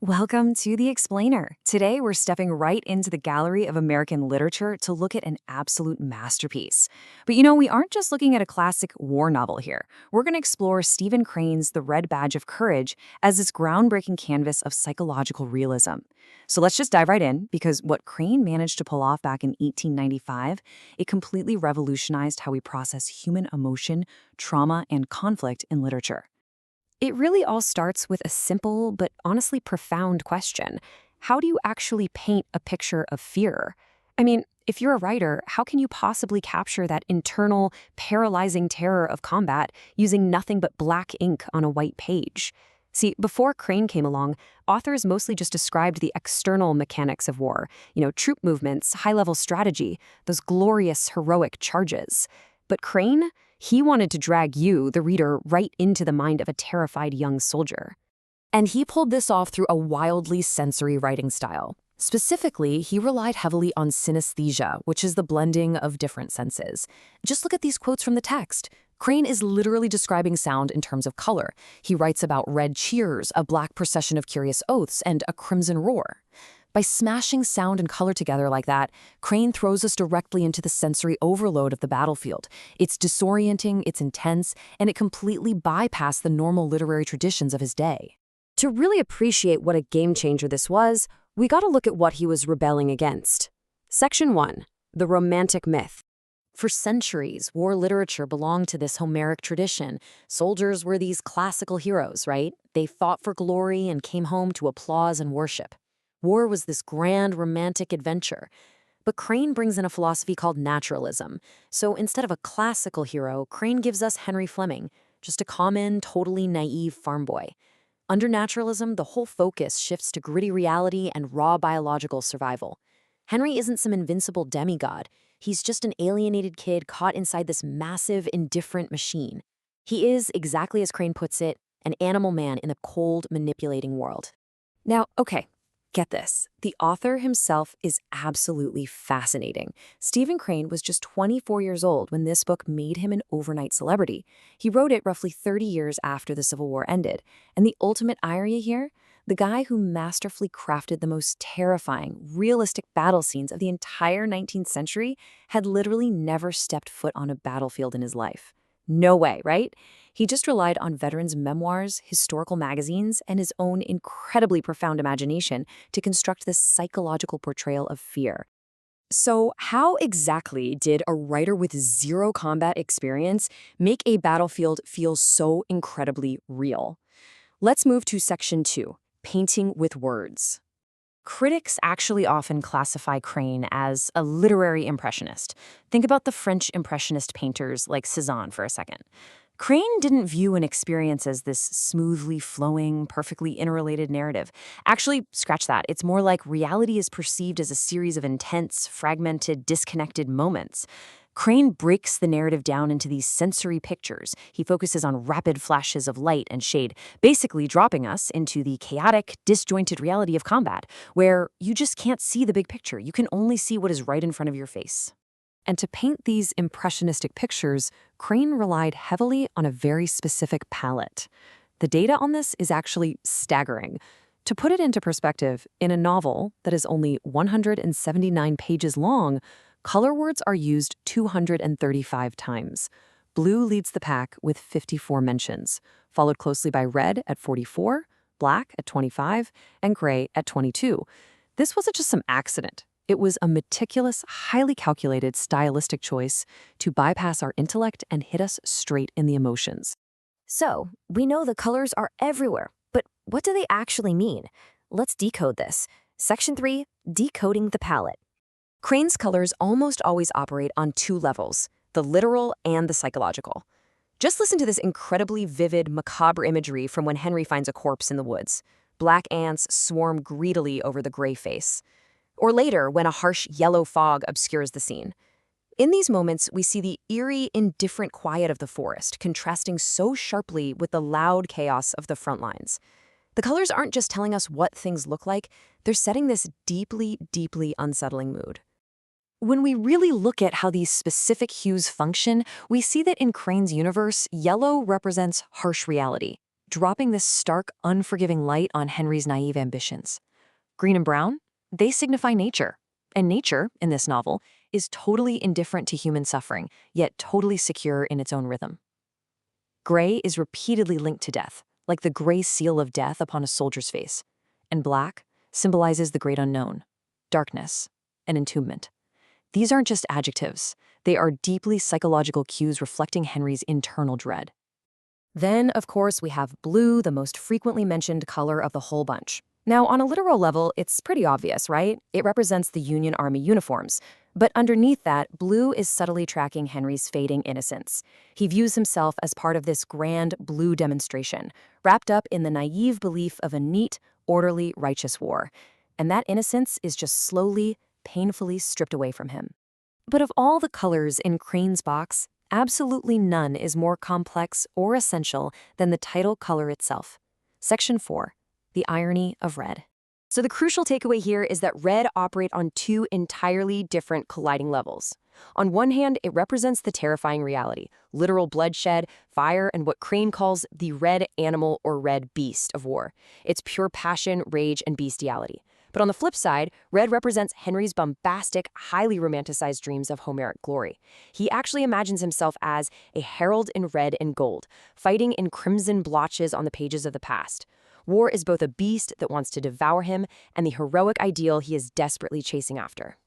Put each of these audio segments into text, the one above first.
Welcome to The Explainer. Today, we're stepping right into the gallery of American literature to look at an absolute masterpiece. But we aren't just looking at a classic war novel here. We're going to explore Stephen Crane's The Red Badge of Courage as this groundbreaking canvas of psychological realism. So let's just dive right in, because what Crane managed to pull off back in 1895, it completely revolutionized how we process human emotion, trauma, and conflict in literature. It really all starts with a simple but honestly profound question. How do you actually paint a picture of fear? I mean, if you're a writer, how can you possibly capture that internal, paralyzing terror of combat using nothing but black ink on a white page? See, before Crane came along, authors mostly just described the external mechanics of war, troop movements, high-level strategy, those glorious, heroic charges. But Crane? He wanted to drag you, the reader, right into the mind of a terrified young soldier. And he pulled this off through a wildly sensory writing style. Specifically, he relied heavily on synesthesia, which is the blending of different senses. Just look at these quotes from the text. Crane is literally describing sound in terms of color. He writes about red cheers, a black procession of curious oaths, and a crimson roar. By smashing sound and color together like that, Crane throws us directly into the sensory overload of the battlefield. It's disorienting, it's intense, and it completely bypassed the normal literary traditions of his day. To really appreciate what a game changer this was, we gotta look at what he was rebelling against. Section 1. The Romantic Myth. For centuries, war literature belonged to this Homeric tradition. Soldiers were these classical heroes, right? They fought for glory and came home to applause and worship. War was this grand romantic adventure. But Crane brings in a philosophy called naturalism. So instead of a classical hero, Crane gives us Henry Fleming, just a common, totally naive farm boy. Under naturalism, the whole focus shifts to gritty reality and raw biological survival. Henry isn't some invincible demigod. He's just an alienated kid caught inside this massive, indifferent machine. He is, exactly as Crane puts it, an animal man in a cold, manipulating world. Now, okay. Get this, the author himself is absolutely fascinating. Stephen Crane was just 24 years old when this book made him an overnight celebrity. He wrote it roughly 30 years after the Civil War ended. And the ultimate irony here, the guy who masterfully crafted the most terrifying, realistic battle scenes of the entire 19th century had literally never stepped foot on a battlefield in his life. No way, right? He just relied on veterans' memoirs, historical magazines, and his own incredibly profound imagination to construct this psychological portrayal of fear. So how exactly did a writer with zero combat experience make a battlefield feel so incredibly real? Let's move to Section 2, Painting with Words. Critics actually often classify Crane as a literary impressionist. Think about the French impressionist painters like Cézanne for a second. Crane didn't view an experience as this smoothly flowing, perfectly interrelated narrative. Actually, scratch that. It's more like reality is perceived as a series of intense, fragmented, disconnected moments. Crane breaks the narrative down into these sensory pictures. He focuses on rapid flashes of light and shade, basically dropping us into the chaotic, disjointed reality of combat, where you just can't see the big picture. You can only see what is right in front of your face. And to paint these impressionistic pictures, Crane relied heavily on a very specific palette. The data on this is actually staggering. To put it into perspective, in a novel that is only 179 pages long, color words are used 235 times. Blue leads the pack with 54 mentions, followed closely by red at 44, black at 25, and gray at 22. This wasn't just some accident. It was a meticulous, highly calculated stylistic choice to bypass our intellect and hit us straight in the emotions. So, we know the colors are everywhere, but what do they actually mean? Let's decode this. Section 3, Decoding the Palette. Crane's colors almost always operate on two levels, the literal and the psychological. Just listen to this incredibly vivid, macabre imagery from when Henry finds a corpse in the woods. Black ants swarm greedily over the gray face. Or later, when a harsh yellow fog obscures the scene. In these moments, we see the eerie, indifferent quiet of the forest, contrasting so sharply with the loud chaos of the front lines. The colors aren't just telling us what things look like, they're setting this deeply, deeply unsettling mood. When we really look at how these specific hues function, we see that in Crane's universe, yellow represents harsh reality. dropping this stark, unforgiving light on Henry's naive ambitions. Green and brown? They signify nature. And nature, in this novel, is totally indifferent to human suffering, yet totally secure in its own rhythm. Gray is repeatedly linked to death, like the gray seal of death upon a soldier's face. And black symbolizes the great unknown, darkness, and entombment. These aren't just adjectives. They are deeply psychological cues reflecting Henry's internal dread. Then, of course, we have blue, the most frequently mentioned color of the whole bunch. Now, on a literal level, it's pretty obvious, right? It represents the Union Army uniforms. But underneath that, blue is subtly tracking Henry's fading innocence. He views himself as part of this grand blue demonstration, wrapped up in the naive belief of a neat, orderly, righteous war. And that innocence is just slowly, painfully stripped away from him. But of all the colors in Crane's box, absolutely none is more complex or essential than the title color itself. Section 4. The irony of red. So the crucial takeaway here is that red operate on two entirely different colliding levels. On one hand, it represents the terrifying reality, literal bloodshed, fire, and what Crane calls the red animal or red beast of war. It's pure passion, rage, and bestiality. But on the flip side, red represents Henry's bombastic, highly romanticized dreams of Homeric glory. He actually imagines himself as a herald in red and gold, fighting in crimson blotches on the pages of the past. War is both a beast that wants to devour him and the heroic ideal he is desperately chasing after.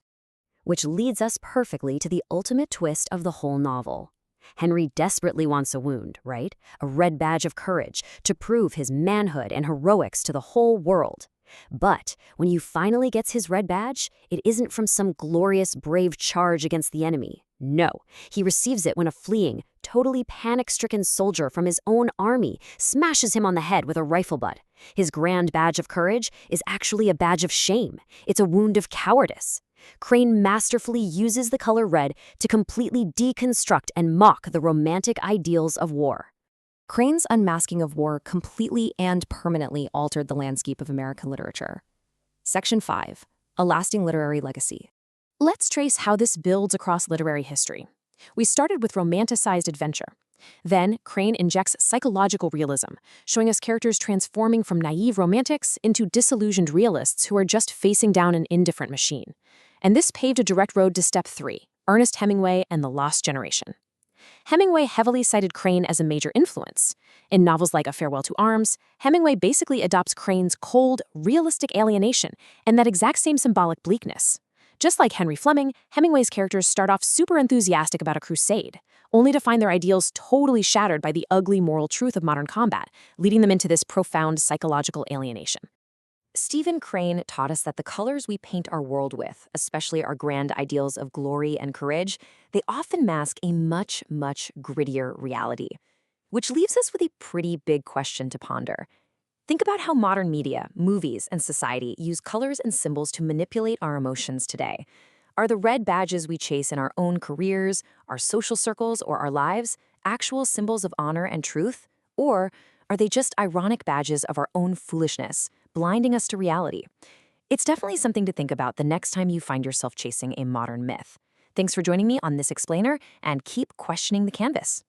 Which leads us perfectly to the ultimate twist of the whole novel. Henry desperately wants a wound, right? A red badge of courage to prove his manhood and heroics to the whole world. But when he finally gets his red badge, it isn't from some glorious, brave charge against the enemy. No, he receives it when a fleeing, totally panic-stricken soldier from his own army smashes him on the head with a rifle butt. His grand badge of courage is actually a badge of shame. It's a wound of cowardice. Crane masterfully uses the color red to completely deconstruct and mock the romantic ideals of war. Crane's unmasking of war completely and permanently altered the landscape of American literature. Section 5. A lasting literary legacy. Let's trace how this builds across literary history. We started with romanticized adventure. Then, Crane injects psychological realism, showing us characters transforming from naive romantics into disillusioned realists who are just facing down an indifferent machine. And this paved a direct road to Step 3, Ernest Hemingway and the Lost Generation. Hemingway heavily cited Crane as a major influence. In novels like A Farewell to Arms, Hemingway basically adopts Crane's cold, realistic alienation and that exact same symbolic bleakness. Just like Henry Fleming, Hemingway's characters start off super enthusiastic about a crusade, only to find their ideals totally shattered by the ugly moral truth of modern combat, leading them into this profound psychological alienation. Stephen Crane taught us that the colors we paint our world with, especially our grand ideals of glory and courage, they often mask a much, much grittier reality. Which leaves us with a pretty big question to ponder. Think about how modern media, movies, and society use colors and symbols to manipulate our emotions today. Are the red badges we chase in our own careers, our social circles, or our lives actual symbols of honor and truth? Or are they just ironic badges of our own foolishness, blinding us to reality? It's definitely something to think about the next time you find yourself chasing a modern myth. Thanks for joining me on this explainer, and keep questioning the canvas.